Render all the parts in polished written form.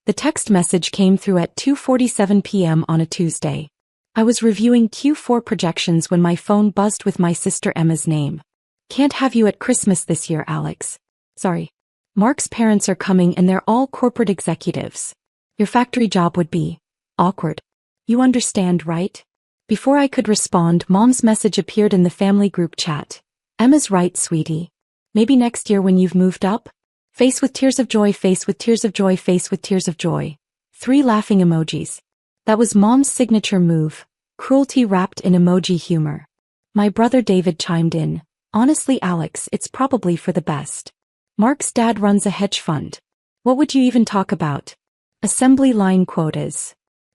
The text message came through at 2:47 p.m. on a Tuesday. I was reviewing Q4 projections when my phone buzzed with my sister Emma's name. "Can't have you at Christmas this year, Alex. Sorry. Mark's parents are coming and they're all corporate executives. Your factory job would be awkward. You understand, right?" Before I could respond, Mom's message appeared in the family group chat. "Emma's right, sweetie. Maybe next year when you've moved up?" Face with tears of joy, face with tears of joy, face with tears of joy. 3 laughing emojis. That was Mom's signature move, cruelty wrapped in emoji humor. My brother David chimed in. "Honestly, Alex, it's probably for the best. Mark's dad runs a hedge fund. What would you even talk about? Assembly line quotas."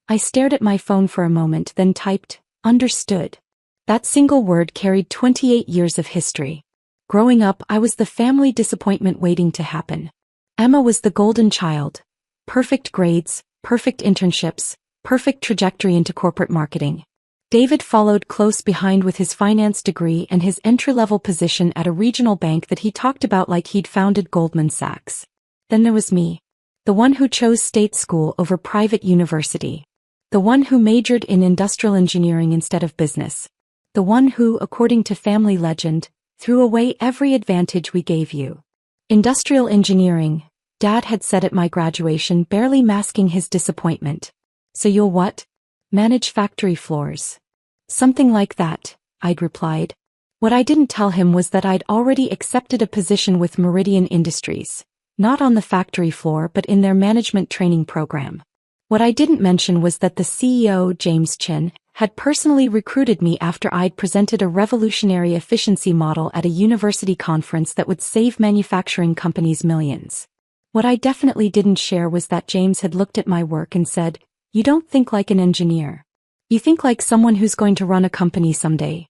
I stared at my phone for a moment, then typed, "Understood." That single word carried 28 years of history. Growing up, I was the family disappointment waiting to happen. Emma was the golden child. Perfect grades, perfect internships, perfect trajectory into corporate marketing. David followed close behind with his finance degree and his entry-level position at a regional bank that he talked about like he'd founded Goldman Sachs. Then there was me. The one who chose state school over private university. The one who majored in industrial engineering instead of business. The one who, according to family legend, threw away every advantage we gave you. "Industrial engineering," Dad had said at my graduation, barely masking his disappointment. "So you'll what? Manage factory floors." "Something like that," I'd replied. What I didn't tell him was that I'd already accepted a position with Meridian Industries, not on the factory floor but in their management training program. What I didn't mention was that the CEO, James Chin, had personally recruited me after I'd presented a revolutionary efficiency model at a university conference that would save manufacturing companies millions. What I definitely didn't share was that James had looked at my work and said, "You don't think like an engineer. You think like someone who's going to run a company someday."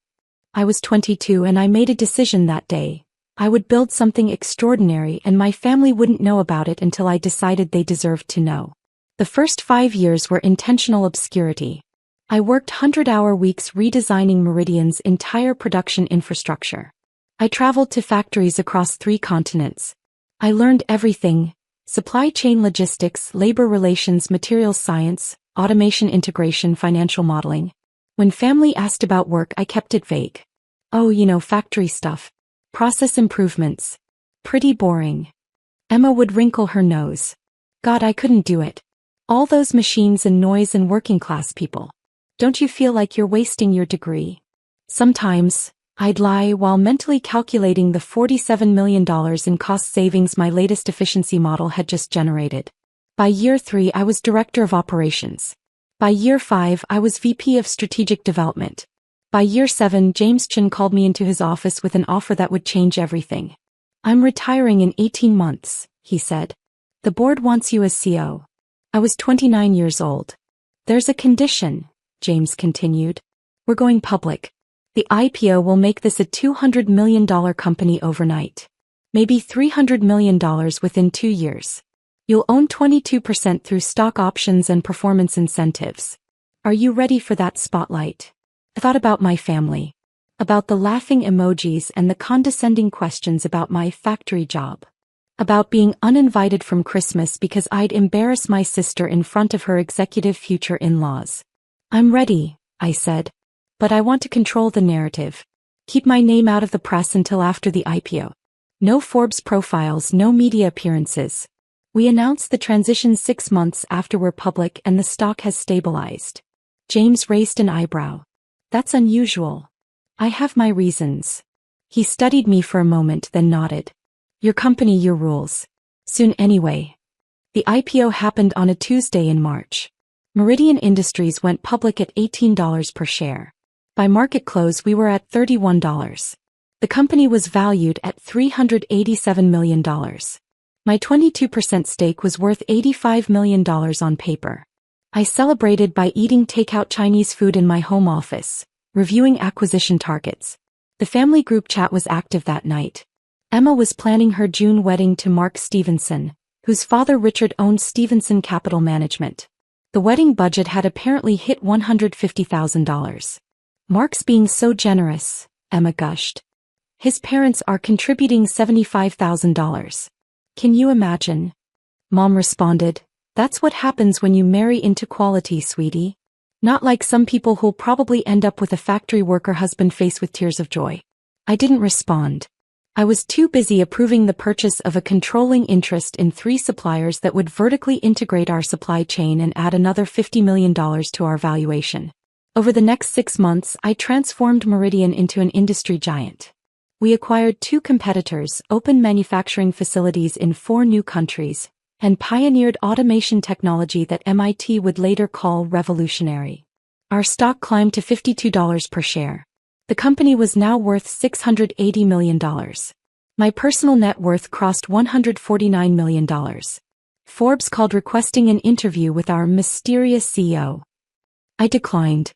I was 22 and I made a decision that day. I would build something extraordinary and my family wouldn't know about it until I decided they deserved to know. The first 5 years were intentional obscurity. I worked 100-hour weeks redesigning Meridian's entire production infrastructure. I traveled to factories across 3 continents. I learned everything: supply chain logistics, labor relations, materials science, automation integration, financial modeling. When family asked about work, I kept it vague. "Oh, factory stuff. Process improvements. Pretty boring." Emma would wrinkle her nose. "God, I couldn't do it. All those machines and noise and working class people. Don't you feel like you're wasting your degree?" Sometimes, I'd lie while mentally calculating the $47 million in cost savings my latest efficiency model had just generated. By year 3, I was Director of Operations. By year 5, I was VP of Strategic Development. By year 7, James Chin called me into his office with an offer that would change everything. "I'm retiring in 18 months, he said. "The board wants you as CO. I was 29 years old. "There's a condition," James continued. "We're going public. The IPO will make this a $200 million company overnight. Maybe $300 million within 2 years. You'll own 22% through stock options and performance incentives. Are you ready for that spotlight?" I thought about my family. About the laughing emojis and the condescending questions about my factory job. About being uninvited from Christmas because I'd embarrass my sister in front of her executive future in-laws. "I'm ready," I said. "But I want to control the narrative. Keep my name out of the press until after the IPO. No Forbes profiles, no media appearances. We announced the transition 6 months after we're public and the stock has stabilized." James raised an eyebrow. "That's unusual." "I have my reasons." He studied me for a moment, then nodded. "Your company, your rules. Soon anyway." The IPO happened on a Tuesday in March. Meridian Industries went public at $18 per share. By market close, we were at $31. The company was valued at $387 million. My 22% stake was worth $85 million on paper. I celebrated by eating takeout Chinese food in my home office, reviewing acquisition targets. The family group chat was active that night. Emma was planning her June wedding to Mark Stevenson, whose father Richard owned Stevenson Capital Management. The wedding budget had apparently hit $150,000. "Mark's being so generous," Emma gushed. "His parents are contributing $75,000. Can you imagine?" Mom responded, That's what happens when you marry into quality, sweetie. Not like some people who'll probably end up with a factory worker husband faced with tears of joy. I didn't respond. I was too busy approving the purchase of a controlling interest in 3 suppliers that would vertically integrate our supply chain and add another $50 million to our valuation. Over the next 6 months, I transformed Meridian into an industry giant. We acquired 2 competitors, opened manufacturing facilities in 4 new countries, and pioneered automation technology that MIT would later call revolutionary. Our stock climbed to $52 per share. The company was now worth $680 million. My personal net worth crossed $149 million. Forbes called requesting an interview with our mysterious CEO. I declined.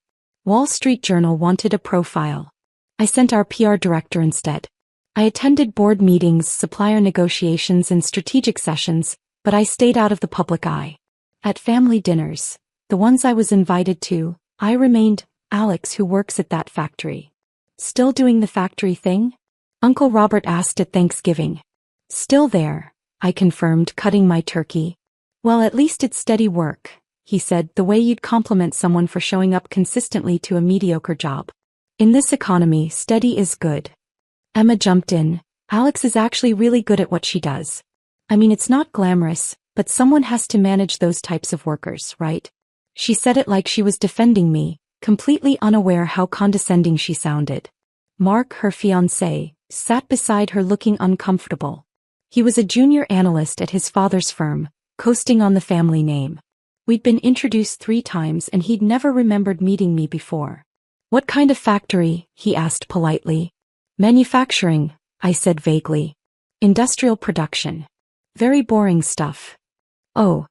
Wall Street Journal wanted a profile. I sent our PR director instead. I attended board meetings, supplier negotiations, and strategic sessions, but I stayed out of the public eye. At family dinners, the ones I was invited to, I remained Alex, who works at that factory. Still doing the factory thing? Uncle Robert asked at Thanksgiving. Still there, I confirmed, cutting my turkey. Well, at least it's steady work, he said, the way you'd compliment someone for showing up consistently to a mediocre job. In this economy, steady is good. Emma jumped in. Alex is actually really good at what she does. I mean, it's not glamorous, but someone has to manage those types of workers, right? She said it like she was defending me, completely unaware how condescending she sounded. Mark, her fiancé, sat beside her looking uncomfortable. He was a junior analyst at his father's firm, coasting on the family name. We'd been introduced 3 times and he'd never remembered meeting me before. What kind of factory? He asked politely. Manufacturing, I said vaguely. Industrial production. Very boring stuff. Oh.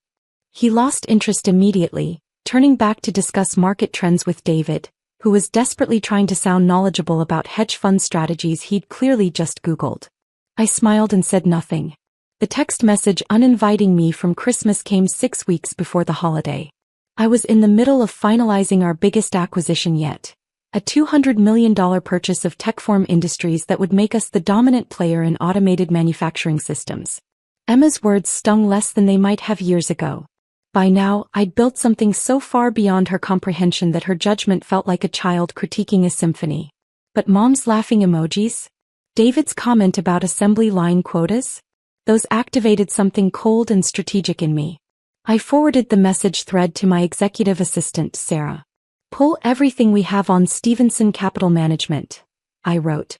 He lost interest immediately, turning back to discuss market trends with David, who was desperately trying to sound knowledgeable about hedge fund strategies he'd clearly just Googled. I smiled and said nothing. The text message uninviting me from Christmas came 6 weeks before the holiday. I was in the middle of finalizing our biggest acquisition yet. A $200 million purchase of Techform Industries that would make us the dominant player in automated manufacturing systems. Emma's words stung less than they might have years ago. By now, I'd built something so far beyond her comprehension that her judgment felt like a child critiquing a symphony. But Mom's laughing emojis? David's comment about assembly line quotas? Those activated something cold and strategic in me. I forwarded the message thread to my executive assistant, Sarah. Pull everything we have on Stevenson Capital Management, I wrote.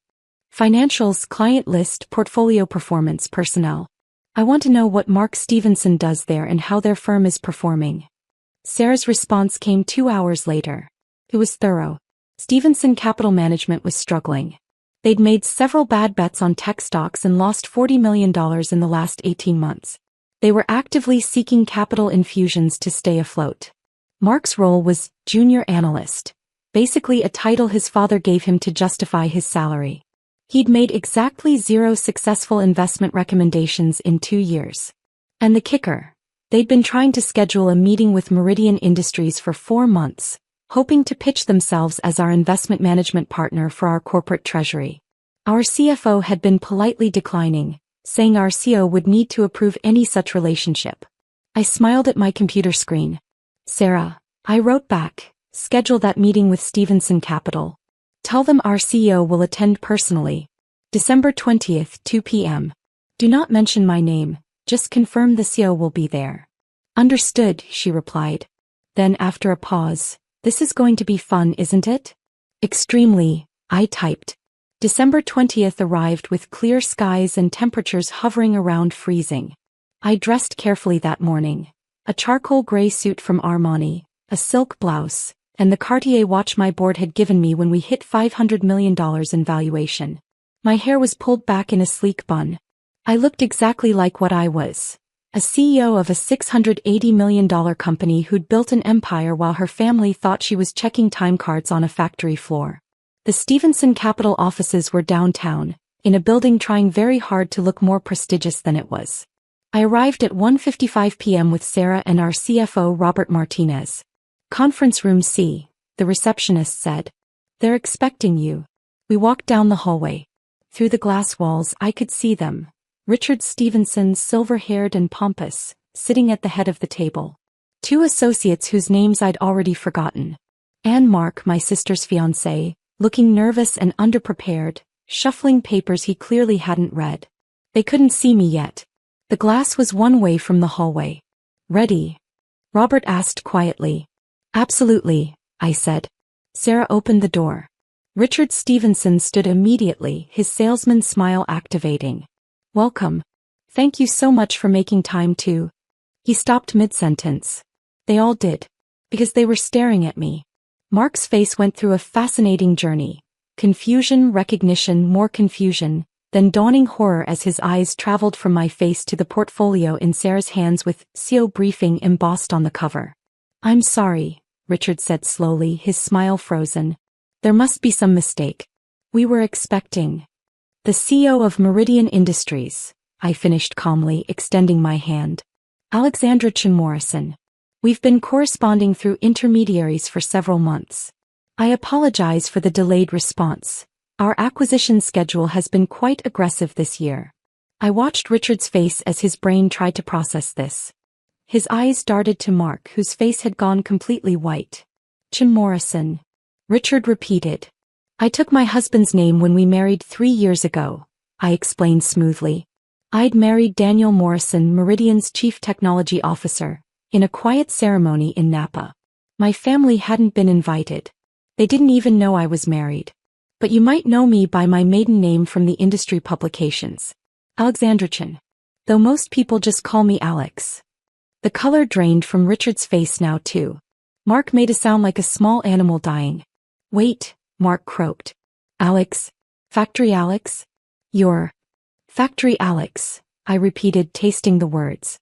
Financials, client list, portfolio performance, personnel. I want to know what Mark Stevenson does there and how their firm is performing. Sarah's response came 2 hours later. It was thorough. Stevenson Capital Management was struggling. They'd made several bad bets on tech stocks and lost $40 million in the last 18 months. They were actively seeking capital infusions to stay afloat. Mark's role was junior analyst, basically a title his father gave him to justify his salary. He'd made exactly 0 successful investment recommendations in 2 years. And the kicker, they'd been trying to schedule a meeting with Meridian Industries for 4 months, hoping to pitch themselves as our investment management partner for our corporate treasury. Our CFO had been politely declining, saying our CEO would need to approve any such relationship. I smiled at my computer screen. Sarah, I wrote back, schedule that meeting with Stevenson Capital. Tell them our CEO will attend personally. December 20th, 2 p.m. Do not mention my name, just confirm the CEO will be there. Understood, she replied. Then after a pause, this is going to be fun, isn't it? Extremely, I typed. December 20th arrived with clear skies and temperatures hovering around freezing. I dressed carefully that morning. A charcoal gray suit from Armani, a silk blouse, and the Cartier watch my board had given me when we hit $500 million in valuation. My hair was pulled back in a sleek bun. I looked exactly like what I was. A CEO of a $680 million company who'd built an empire while her family thought she was checking time cards on a factory floor. The Stevenson Capital offices were downtown, in a building trying very hard to look more prestigious than it was. I arrived at 1:55 p.m. with Sarah and our CFO Robert Martinez. Conference room C, the receptionist said. They're expecting you. We walked down the hallway. Through the glass walls I could see them. Richard Stevenson, silver-haired and pompous, sitting at the head of the table. Two associates whose names I'd already forgotten. And Mark, my sister's fiancé, looking nervous and underprepared, shuffling papers he clearly hadn't read. They couldn't see me yet. The glass was one way from the hallway. "Ready?" Robert asked quietly. "Absolutely," I said. Sarah opened the door. Richard Stevenson stood immediately, his salesman smile activating. "Welcome. Thank you so much for making time to..." He stopped mid-sentence. They all did. Because they were staring at me. Mark's face went through a fascinating journey. Confusion, recognition, more confusion, then dawning horror as his eyes traveled from my face to the portfolio in Sarah's hands with CEO briefing embossed on the cover. "I'm sorry," Richard said slowly, his smile frozen. "There must be some mistake. We were expecting..." "The CEO of Meridian Industries," I finished calmly, extending my hand. "Alexandra Morrison. We've been corresponding through intermediaries for several months. I apologize for the delayed response. Our acquisition schedule has been quite aggressive this year." I watched Richard's face as his brain tried to process this. His eyes darted to Mark, whose face had gone completely white. "Morrison," Richard repeated. "I took my husband's name when we married 3 years ago," I explained smoothly. I'd married Daniel Morrison, Meridian's chief technology officer, in a quiet ceremony in Napa. My family hadn't been invited. They didn't even know I was married. But you might know me by my maiden name from the industry publications. Alexandra Chen. Though most people just call me Alex. The color drained from Richard's face now too. Mark made a sound like a small animal dying. "Wait," Mark croaked. "Alex? Factory Alex? You're..." "Factory Alex," I repeated, tasting the words.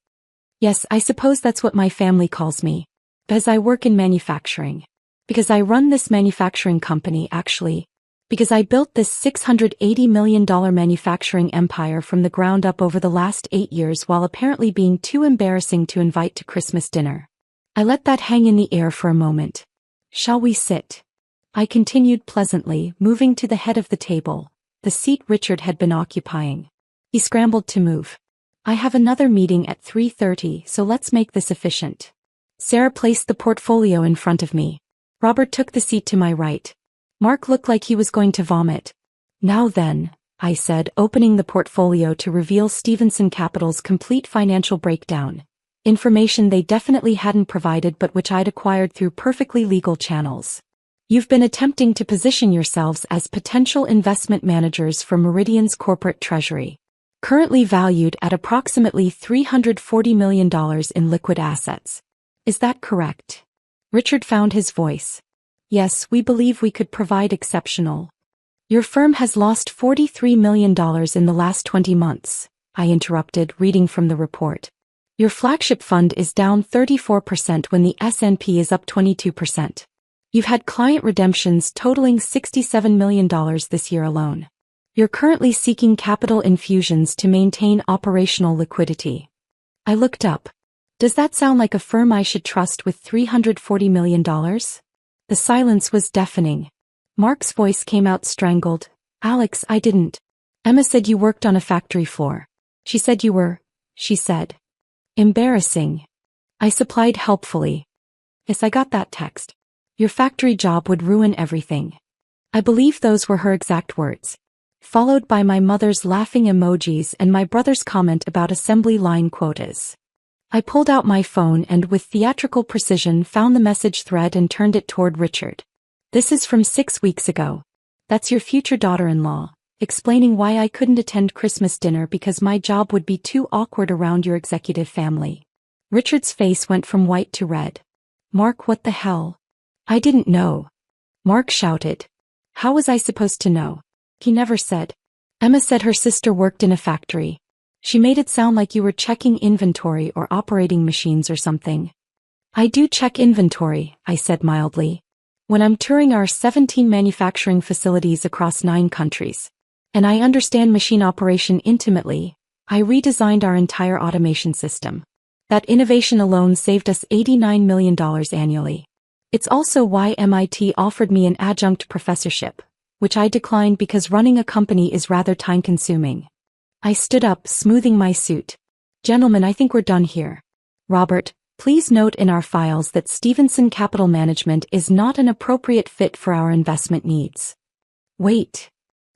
"Yes, I suppose that's what my family calls me. Because I work in manufacturing. Because I run this manufacturing company, actually. Because I built this $680 million manufacturing empire from the ground up over the last 8 years while apparently being too embarrassing to invite to Christmas dinner." I let that hang in the air for a moment. "Shall we sit?" I continued pleasantly, moving to the head of the table, the seat Richard had been occupying. He scrambled to move. "I have another meeting at 3:30, so let's make this efficient." Sarah placed the portfolio in front of me. Robert took the seat to my right. Mark looked like he was going to vomit. "Now then," I said, opening the portfolio to reveal Stevenson Capital's complete financial breakdown. Information they definitely hadn't provided but which I'd acquired through perfectly legal channels. "You've been attempting to position yourselves as potential investment managers for Meridian's corporate treasury. Currently valued at approximately $340 million in liquid assets. Is that correct?" Richard found his voice. "Yes, we believe we could provide exceptional..." "Your firm has lost $43 million in the last 20 months, I interrupted, reading from the report. "Your flagship fund is down 34% when the S&P is up 22%. You've had client redemptions totaling $67 million this year alone. You're currently seeking capital infusions to maintain operational liquidity." I looked up. Does that sound like a firm I should trust with $340 million? The silence was deafening. Mark's voice came out strangled. "Alex, I didn't. Emma said you worked on a factory floor. She said you were..." she said. "Embarrassing." I supplied helpfully. "Yes, I got that text. Your factory job would ruin everything." I believe those were her exact words. Followed by my mother's laughing emojis and my brother's comment about assembly line quotas. I pulled out my phone and with theatrical precision found the message thread and turned it toward Richard. "This is from 6 weeks ago. That's your future daughter-in-law, explaining why I couldn't attend Christmas dinner because my job would be too awkward around your executive family." Richard's face went from white to red. "Mark, what the hell?" "I didn't know." Mark shouted. "How was I supposed to know? He never said." "Emma said her sister worked in a factory. She made it sound like you were checking inventory or operating machines or something." "I do check inventory," I said mildly. "When I'm touring our 17 manufacturing facilities across 9 countries. And I understand machine operation intimately. I redesigned our entire automation system. That innovation alone saved us $89 million annually. It's also why MIT offered me an adjunct professorship, which I declined because running a company is rather time-consuming." I stood up, smoothing my suit. "Gentlemen, I think we're done here. Robert, please note in our files that Stevenson Capital Management is not an appropriate fit for our investment needs. Wait.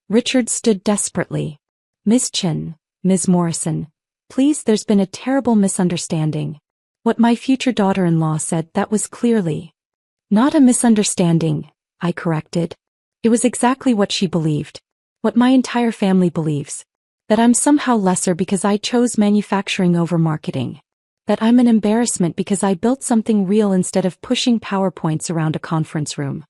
Richard stood desperately. Miss Chin, Ms. Morrison, please, there's been a terrible misunderstanding. What my future daughter-in-law said, that was clearly not a misunderstanding, I corrected. It was exactly what she believed. What my entire family believes. That I'm somehow lesser because I chose manufacturing over marketing. That I'm an embarrassment because I built something real instead of pushing PowerPoints around a conference room.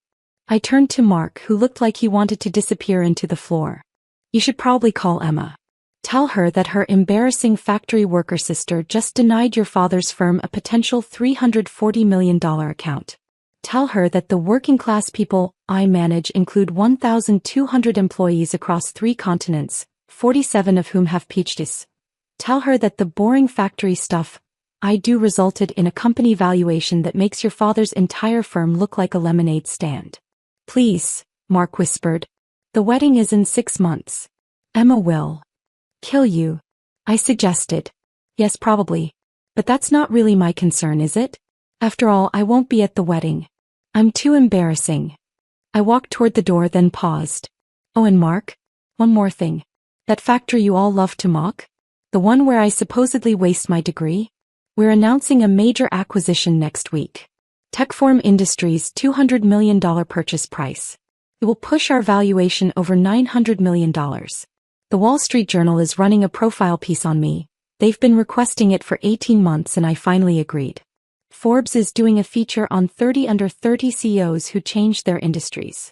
I turned to Mark, who looked like he wanted to disappear into the floor. You should probably call Emma. Tell her that her embarrassing factory worker sister just denied your father's firm a potential $340 million account. Tell her that the working class people I manage include 1,200 employees across 3 continents, 47 of whom have PhDs. Tell her that the boring factory stuff I do resulted in a company valuation that makes your father's entire firm look like a lemonade stand. Please, Mark whispered. The wedding is in 6 months. Emma will kill you, I suggested. Yes, probably. But that's not really my concern, is it? After all, I won't be at the wedding. I'm too embarrassing. I walked toward the door, then paused. Oh, and Mark, one more thing. That factory you all love to mock? The one where I supposedly waste my degree? We're announcing a major acquisition next week. Techform Industries' $200 million purchase price. It will push our valuation over $900 million. The Wall Street Journal is running a profile piece on me. They've been requesting it for 18 months and I finally agreed. Forbes is doing a feature on 30 under 30 CEOs who changed their industries.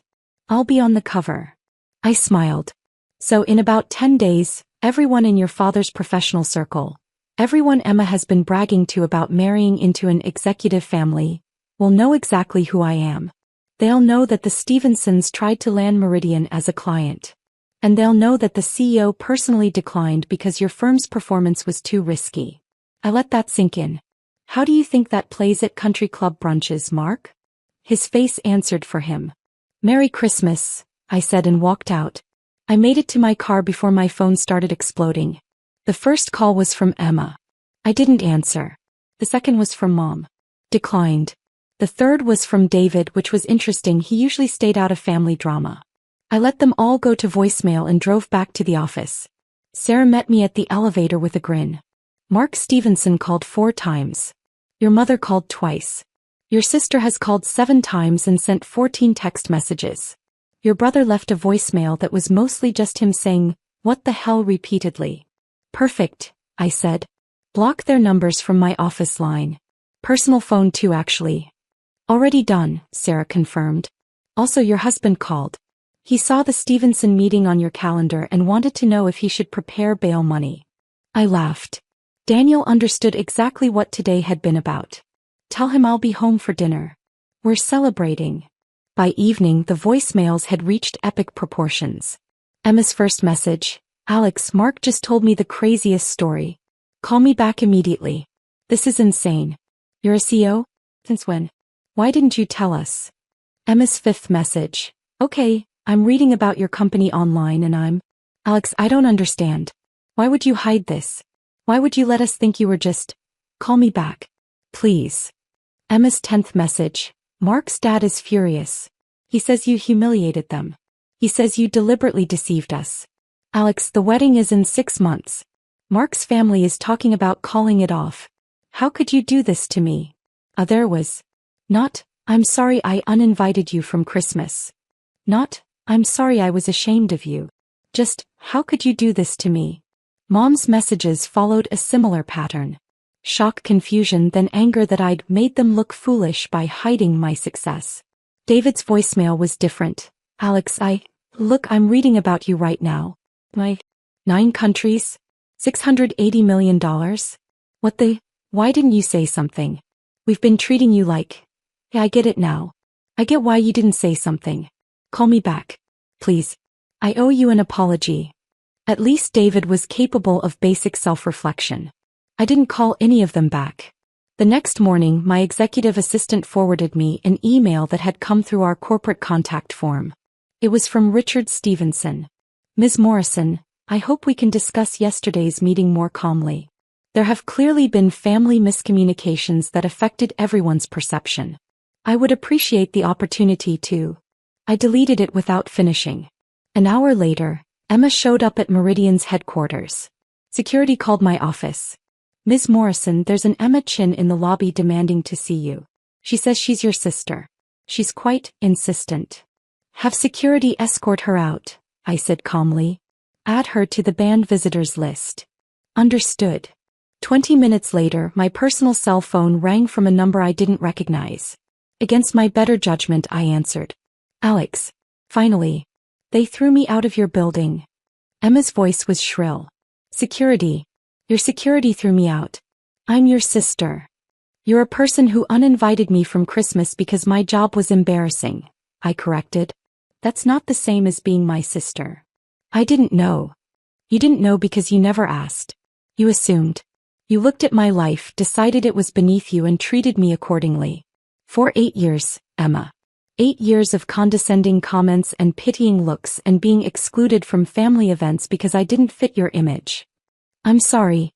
I'll be on the cover. I smiled. So in about 10 days, everyone in your father's professional circle, everyone Emma has been bragging to about marrying into an executive family, will know exactly who I am. They'll know that the Stevensons tried to land Meridian as a client. And they'll know that the CEO personally declined because your firm's performance was too risky. I let that sink in. How do you think that plays at country club brunches, Mark? His face answered for him. Merry Christmas, I said and walked out. I made it to my car before my phone started exploding. The first call was from Emma. I didn't answer. The second was from Mom. Declined. The third was from David, which was interesting. He usually stayed out of family drama. I let them all go to voicemail and drove back to the office. Sarah met me at the elevator with a grin. Mark Stevenson called 4 times. Your mother called twice. Your sister has called 7 times and sent 14 text messages. Your brother left a voicemail that was mostly just him saying, "What the hell?" repeatedly. Perfect, I said. Block their numbers from my office line. Personal phone too, actually. Already done, Sarah confirmed. Also, your husband called. He saw the Stevenson meeting on your calendar and wanted to know if he should prepare bail money. I laughed. Daniel understood exactly what today had been about. Tell him I'll be home for dinner. We're celebrating. By evening, the voicemails had reached epic proportions. Emma's first message. Alex, Mark just told me the craziest story. Call me back immediately. This is insane. You're a CEO? Since when? Why didn't you tell us? Emma's 5th message. Okay. I'm reading about your company online and Alex, I don't understand. Why would you hide this? Why would you let us think you were just... Call me back. Please. Emma's 10th message. Mark's dad is furious. He says you humiliated them. He says you deliberately deceived us. Alex, the wedding is in 6 months. Mark's family is talking about calling it off. How could you do this to me? There was... Not, I'm sorry I uninvited you from Christmas. Not, I'm sorry I was ashamed of you. Just, how could you do this to me? Mom's messages followed a similar pattern. Shock, confusion, then anger that I'd made them look foolish by hiding my success. David's voicemail was different. Alex, look, I'm reading about you right now. 9 countries? $680 million? What the? Why didn't you say something? We've been treating you like... Yeah, I get it now. I get why you didn't say something. Call me back. Please. I owe you an apology. At least David was capable of basic self-reflection. I didn't call any of them back. The next morning, my executive assistant forwarded me an email that had come through our corporate contact form. It was from Richard Stevenson. Ms. Morrison, I hope we can discuss yesterday's meeting more calmly. There have clearly been family miscommunications that affected everyone's perception. I would appreciate the opportunity to. I deleted it without finishing. An hour later, Emma showed up at Meridian's headquarters. Security called my office. Ms. Morrison, there's an Emma Chin in the lobby demanding to see you. She says she's your sister. She's quite insistent. Have security escort her out, I said calmly. Add her to the banned visitors list. Understood. 20 minutes later, my personal cell phone rang from a number I didn't recognize. Against my better judgment, I answered. Alex. Finally. They threw me out of your building. Emma's voice was shrill. Security. Your security threw me out. I'm your sister. You're a person who uninvited me from Christmas because my job was embarrassing, I corrected. That's not the same as being my sister. I didn't know. You didn't know because you never asked. You assumed. You looked at my life, decided it was beneath you and treated me accordingly. For 8 years, Emma. 8 years of condescending comments and pitying looks and being excluded from family events because I didn't fit your image. I'm sorry.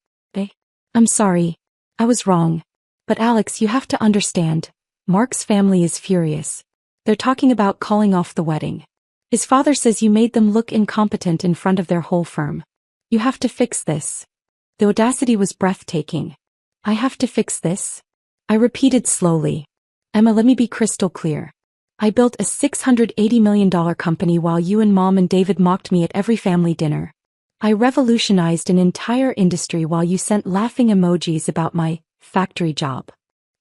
I'm sorry. I was wrong. But Alex, you have to understand. Mark's family is furious. They're talking about calling off the wedding. His father says you made them look incompetent in front of their whole firm. You have to fix this. The audacity was breathtaking. I have to fix this? I repeated slowly. Emma, let me be crystal clear. I built a $680 million company while you and Mom and David mocked me at every family dinner. I revolutionized an entire industry while you sent laughing emojis about my factory job.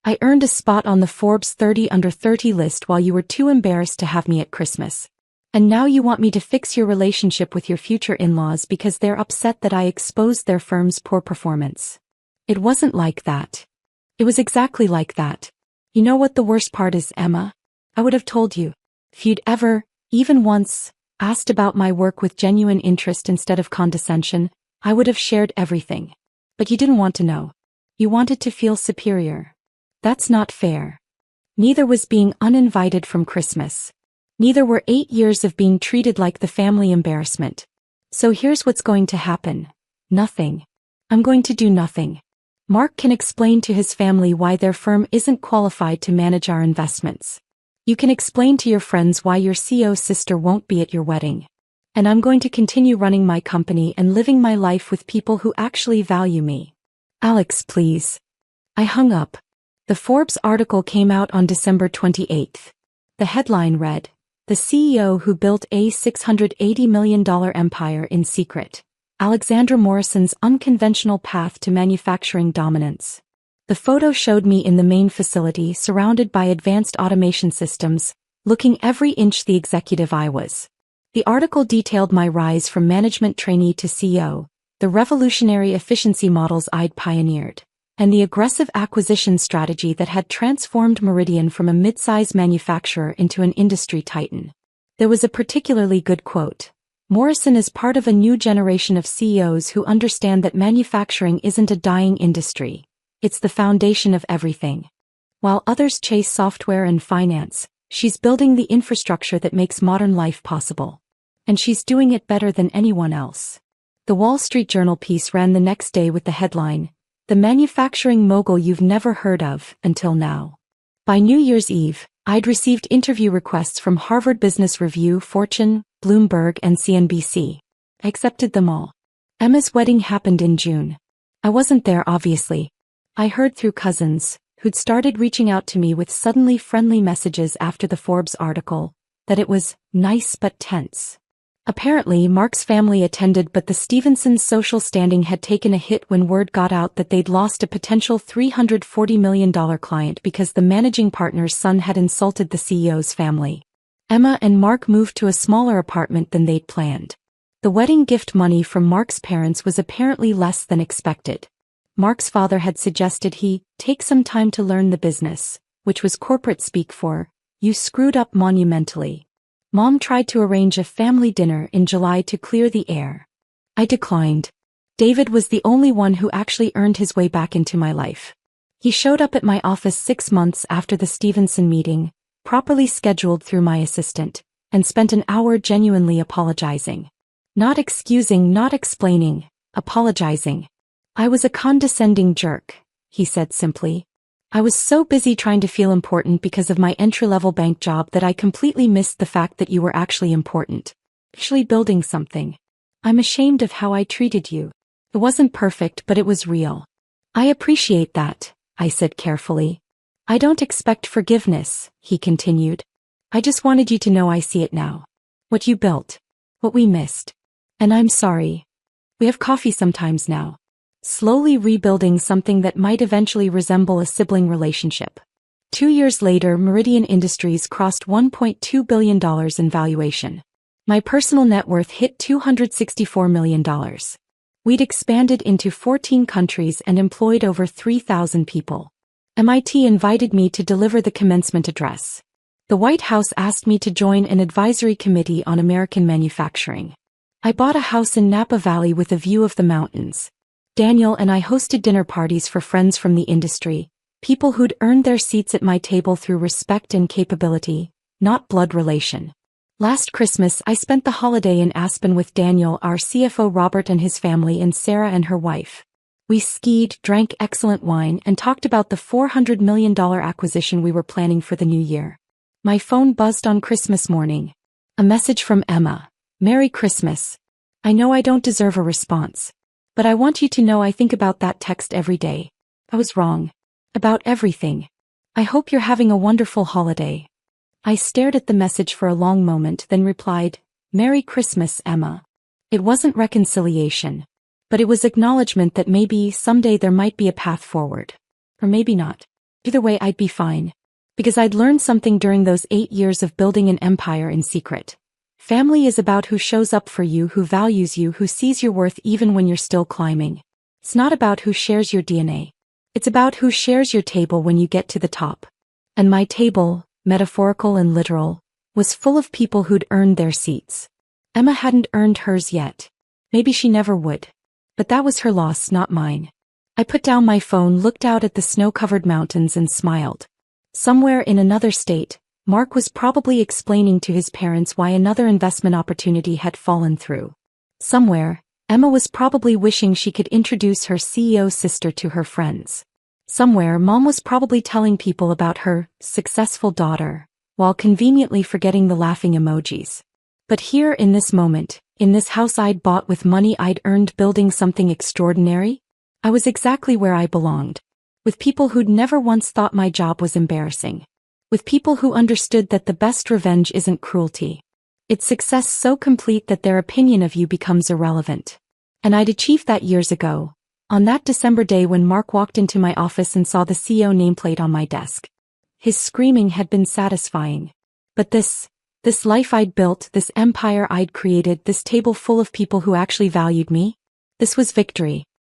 I earned a spot on the Forbes 30 Under 30 list while you were too embarrassed to have me at Christmas. And now you want me to fix your relationship with your future in-laws because they're upset that I exposed their firm's poor performance. It wasn't like that. It was exactly like that. You know what the worst part is, Emma? I would have told you. If you'd ever, even once, asked about my work with genuine interest instead of condescension, I would have shared everything. But you didn't want to know. You wanted to feel superior. That's not fair. Neither was being uninvited from Christmas. Neither were 8 years of being treated like the family embarrassment. So here's what's going to happen. Nothing. I'm going to do nothing. Mark can explain to his family why their firm isn't qualified to manage our investments. You can explain to your friends why your CEO's sister won't be at your wedding. And I'm going to continue running my company and living my life with people who actually value me. Alex, please. I hung up. The Forbes article came out on December 28th. The headline read, "The CEO who built a $680 million empire in secret. Alexandra Morrison's unconventional path to manufacturing dominance." The photo showed me in the main facility surrounded by advanced automation systems, looking every inch the executive I was. The article detailed my rise from management trainee to CEO, the revolutionary efficiency models I'd pioneered, and the aggressive acquisition strategy that had transformed Meridian from a mid-size manufacturer into an industry titan. There was a particularly good quote. Morrison is part of a new generation of CEOs who understand that manufacturing isn't a dying industry. It's the foundation of everything. While others chase software and finance, she's building the infrastructure that makes modern life possible. And she's doing it better than anyone else. The Wall Street Journal piece ran the next day with the headline, "The manufacturing mogul you've never heard of until now." By New Year's Eve, I'd received interview requests from Harvard Business Review, Fortune, Bloomberg, and CNBC. I accepted them all. Emma's wedding happened in June. I wasn't there, obviously. I heard through cousins, who'd started reaching out to me with suddenly friendly messages after the Forbes article, that it was nice but tense. Apparently, Mark's family attended, but the Stevensons' social standing had taken a hit when word got out that they'd lost a potential $340 million client because the managing partner's son had insulted the CEO's family. Emma and Mark moved to a smaller apartment than they'd planned. The wedding gift money from Mark's parents was apparently less than expected. Mark's father had suggested he take some time to learn the business, which was corporate speak for, "You screwed up monumentally." Mom tried to arrange a family dinner in July to clear the air. I declined. David was the only one who actually earned his way back into my life. He showed up at my office 6 months after the Stevenson meeting, properly scheduled through my assistant, and spent an hour genuinely apologizing. Not excusing, not explaining, apologizing. I was a condescending jerk, he said simply. I was so busy trying to feel important because of my entry-level bank job that I completely missed the fact that you were actually important. Actually building something. I'm ashamed of how I treated you. It wasn't perfect, but it was real. I appreciate that, I said carefully. I don't expect forgiveness, he continued. I just wanted you to know I see it now. What you built. What we missed. And I'm sorry. We have coffee sometimes now. Slowly rebuilding something that might eventually resemble a sibling relationship. 2 years later, Meridian Industries crossed $1.2 billion in valuation. My personal net worth hit $264 million. We'd expanded into 14 countries and employed over 3,000 people. MIT invited me to deliver the commencement address. The White House asked me to join an advisory committee on American manufacturing. I bought a house in Napa Valley with a view of the mountains. Daniel and I hosted dinner parties for friends from the industry, people who'd earned their seats at my table through respect and capability, not blood relation. Last Christmas, I spent the holiday in Aspen with Daniel, our CFO Robert and his family, and Sarah and her wife. We skied, drank excellent wine, and talked about the $400 million acquisition we were planning for the new year. My phone buzzed on Christmas morning. A message from Emma. Merry Christmas. I know I don't deserve a response. But I want you to know I think about that text every day. I was wrong. About everything. I hope you're having a wonderful holiday. I stared at the message for a long moment, then replied, Merry Christmas, Emma. It wasn't reconciliation. But it was acknowledgement that maybe someday there might be a path forward. Or maybe not. Either way, I'd be fine. Because I'd learned something during those 8 years of building an empire in secret. Family is about who shows up for you, who values you, who sees your worth even when you're still climbing. It's not about who shares your DNA. It's about who shares your table when you get to the top. And my table, metaphorical and literal, was full of people who'd earned their seats. Emma hadn't earned hers yet. Maybe she never would. But that was her loss, not mine. I put down my phone, looked out at the snow-covered mountains and smiled. Somewhere in another state, Mark was probably explaining to his parents why another investment opportunity had fallen through. Somewhere, Emma was probably wishing she could introduce her CEO sister to her friends. Somewhere, Mom was probably telling people about her successful daughter, while conveniently forgetting the laughing emojis. But here in this moment, in this house I'd bought with money I'd earned building something extraordinary, I was exactly where I belonged. With people who'd never once thought my job was embarrassing. With people who understood that the best revenge isn't cruelty. It's success so complete that their opinion of you becomes irrelevant. And I'd achieved that years ago, on that December day when Mark walked into my office and saw the CEO nameplate on my desk. His screaming had been satisfying. But this life I'd built, this empire I'd created, this table full of people who actually valued me, this was victory.